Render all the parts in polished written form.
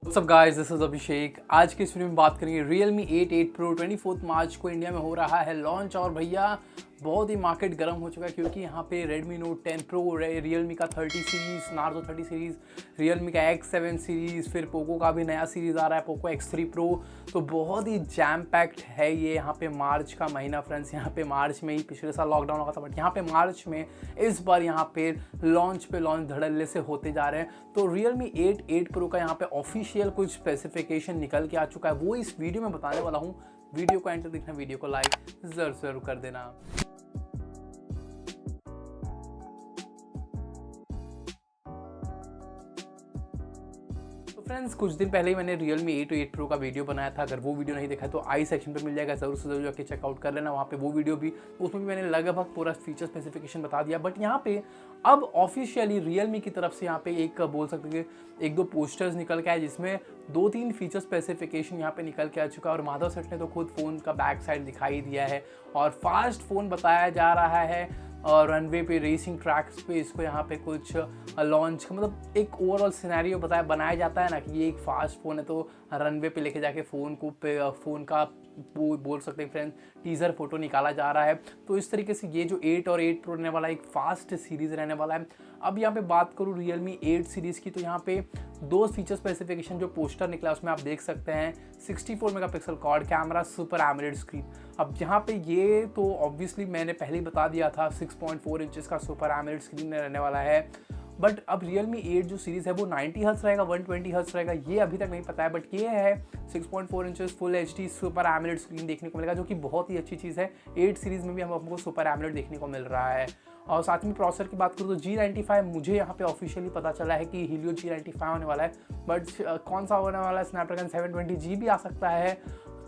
What's up guys, this is अभिषेक। आज के इस वीडियो में बात करेंगे Realme 8 Pro 24 मार्च को इंडिया में हो रहा है लॉन्च। और भैया बहुत ही मार्केट गर्म हो चुका है क्योंकि यहाँ पे Redmi Note 10 Pro, Realme का 30 सीरीज़, Narzo 30 सीरीज़, Realme का X7 सीरीज़, फिर Poco का भी नया सीरीज़ आ रहा है Poco X3 Pro। तो बहुत ही जैम पैक्ड है ये यहाँ पे मार्च का महीना फ्रेंड्स। यहाँ पे मार्च में ही पिछले साल लॉकडाउन हुआ था, बट यहाँ पे मार्च में इस बार यहाँ पे लॉन्च धड़ल्ले से होते जा रहे हैं। तो Realme 8 Pro का यहाँ पे ऑफिशियल कुछ स्पेसिफिकेशन निकल के आ चुका है, वो इस वीडियो में बताने वाला हूँ। वीडियो को एंड तक देखना, वीडियो को लाइक जरूर कर देना। फ्रेंड्स, कुछ दिन पहले ही मैंने Realme 8 Pro का वीडियो बनाया था। अगर वो वीडियो नहीं देखा है तो आई सेक्शन पे मिल जाएगा, ज़रूर से ज़रूर जाके चेकआउट कर लेना। वहाँ पे वो वीडियो भी, उसमें भी मैंने लगभग पूरा फीचर स्पेसिफिकेशन बता दिया। बट यहाँ पे अब ऑफिशियली Realme की तरफ से यहाँ पे एक बोल सकते हैं एक दो पोस्टर्स निकल के आए जिसमें 2-3 फीचर स्पेसिफिकेशन यहाँ पे निकल के आ चुका है। और माधव सेठ ने तो खुद फ़ोन का बैक साइड दिखाई दिया है और फास्ट फ़ोन बताया जा रहा है। और रनवे पे, रेसिंग ट्रैक्स पे इसको यहाँ पे कुछ लॉन्च का मतलब एक ओवरऑल सिनेरियो बनाया जाता है ना कि ये एक फास्ट फ़ोन है, तो रनवे पे लेके जाके फ़ोन का वो बोल सकते हैं फ्रेंड्स टीज़र फोटो निकाला जा रहा है। तो इस तरीके से ये जो 8 और 8 Pro रहने वाला है एक फास्ट सीरीज़ रहने वाला है। अब यहाँ पे बात करूँ Realme 8 सीरीज़ की, तो यहाँ पे दो फीचर स्पेसिफिकेशन जो पोस्टर निकला उसमें आप देख सकते हैं 64 megapixel quad camera, super AMOLED screen. अब यहाँ पे ये तो ऑब्वियसली मैंने पहले ही बता दिया था 6.4 इंचेस का सुपर एमोलेड स्क्रीन रहने वाला है। बट अब Realme 8 जो सीरीज़ है वो 90 हर्ट्ज रहेगा, 120 हर्ट्ज रहेगा, ये अभी तक नहीं पता है। बट ये है 6.4 inches full HD super AMOLED screen देखने को मिलेगा, जो कि बहुत ही अच्छी चीज़ है। 8 सीरीज़ में भी हमको सुपर एमोलेड देखने को मिल रहा है। और साथ में प्रोसेसर की बात करूँ तो G95 मुझे यहाँ पे ऑफिशियली पता चला है कि Helio G95 होने वाला है। बट कौन सा होने वाला है, स्नैपड्रैगन 720G भी आ सकता है,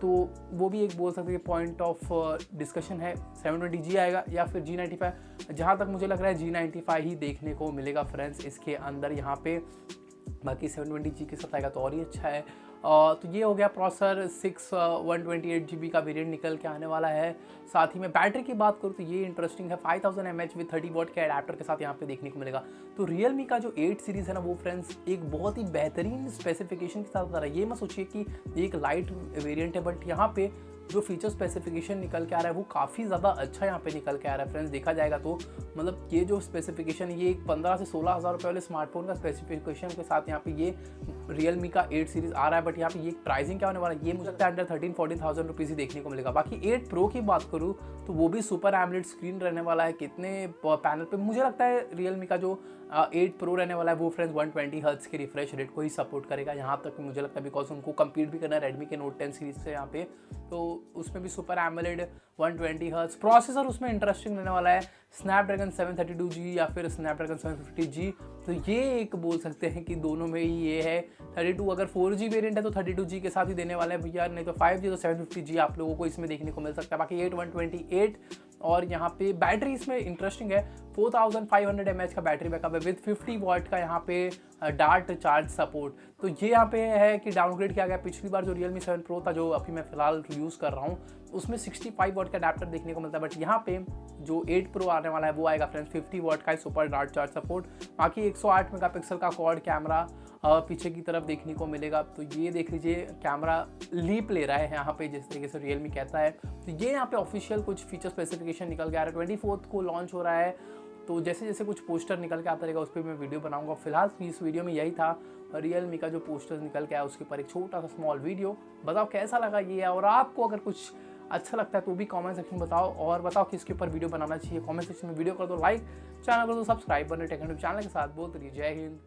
तो वो भी एक बोल सकते हैं पॉइंट ऑफ डिस्कशन है। 720G आएगा या फिर G95। जहाँ तक मुझे लग रहा है G95 ही देखने को मिलेगा फ्रेंड्स इसके अंदर यहाँ पे। बाकी 720G के साथ आएगा तो और ही अच्छा है। तो ये हो गया प्रोसेसर। 128GB का वेरिएंट निकल के आने वाला है। साथ ही में बैटरी की बात करूँ तो ये इंटरेस्टिंग है, 5000 mAh विद 30 वॉट के अडेप्टर के साथ यहाँ पे देखने को मिलेगा। तो Realme का जो 8 सीरीज़ है ना वो फ्रेंड्स एक बहुत ही बेहतरीन स्पेसिफिकेशन के साथ आ रहा है। ये मत सोचिए कि एक लाइट वेरिएंट है, बट यहाँ पे जो फीचर स्पेसिफिकेशन निकल के आ रहा है वो काफ़ी ज़्यादा अच्छा यहाँ पे निकल के आ रहा है फ्रेंड्स। देखा जाएगा तो मतलब ये जो स्पेसिफिकेशन, ये एक 15 से 16 हज़ार रुपये वाले स्मार्टफोन का स्पेसिफिकेशन के साथ यहाँ पे ये Realme का 8 सीरीज़ आ रहा है। बट यहाँ पे ये प्राइसिंग क्या होने वाला है, ये मुझे लगता है अंडर 13-14,000 रुपीज़ ही देखने को मिलेगा। बाकी 8 Pro की बात करूँ तो वो भी सुपर एमोलेड स्क्रीन रहने वाला है। कितने पैनल पे, मुझे लगता है Realme का जो 8 Pro रहने वाला है वो फ्रेंड्स 120 हर्ट्ज के रिफ्रेश रेट को ही सपोर्ट करेगा यहाँ तक मुझे लगता है, बिकॉज उनको कम्पीट भी करना है Redmi के Note 10 सीरीज से यहाँ पे। तो उसमें भी सुपर एमोलेड 120 हर्ट्ज। प्रोसेसर उसमें इंटरेस्टिंग रहने वाला है, स्नैपड्रैगन 732G या फिर स्नैपड्रैगन 750G। तो ये एक बोल सकते हैं कि दोनों में ही ये है। 32 अगर 4G वेरिएंट है तो 32G के साथ ही देने वाला है भैया, नहीं तो 5G तो 750G आप लोगों को इसमें देखने को मिल सकता है। बाकी 8 128 और यहाँ पे बैटरी इसमें इंटरेस्टिंग है, 4500 mAh का बैटरी बैकअप है विद 50 वॉट का यहाँ पे डार्ट चार्ज सपोर्ट। तो ये यहाँ पे है कि डाउनग्रेड किया गया। पिछली बार जो Realme 7 Pro था, जो अभी मैं फिलहाल यूज़ कर रहा हूँ, उसमें 65 वॉट का अडेप्टर देखने को मिलता है। बट यहाँ पे जो 8 Pro आने वाला है वो आएगा फ्रेंड्स 50 वॉट का सुपर डार्ट चार्ज सपोर्ट। बाकी 108 मेगापिक्सल का क्वाड कैमरा पीछे की तरफ देखने को मिलेगा। तो ये देख लीजिए कैमरा लीप ले रहा है यहाँ पे, जिस तरीके से Realme कहता है। तो ये यहाँ पे ऑफिशियल कुछ फीचर स्पेसिफिकेशन निकल के आ रहा है। 24 को लॉन्च हो रहा है, तो जैसे जैसे कुछ पोस्टर निकल के आता रहेगा उस पर मैं वीडियो बनाऊंगा। फिलहाल इस वीडियो में यही था, Realme का जो पोस्टर निकल के आया उसके ऊपर एक छोटा सा स्मॉल वीडियो। बताओ कैसा लगा ये, और आपको अगर कुछ अच्छा लगता है तो भी कमेंट सेक्शन में बताओ, और बताओ किसके ऊपर वीडियो बनाना चाहिए। कमेंट सेक्शन में वीडियो कर दो लाइक, चैनल कर दो सब्सक्राइब, बने टेक्निकल चैनल के साथ बोलते रहिए। जय हिंद।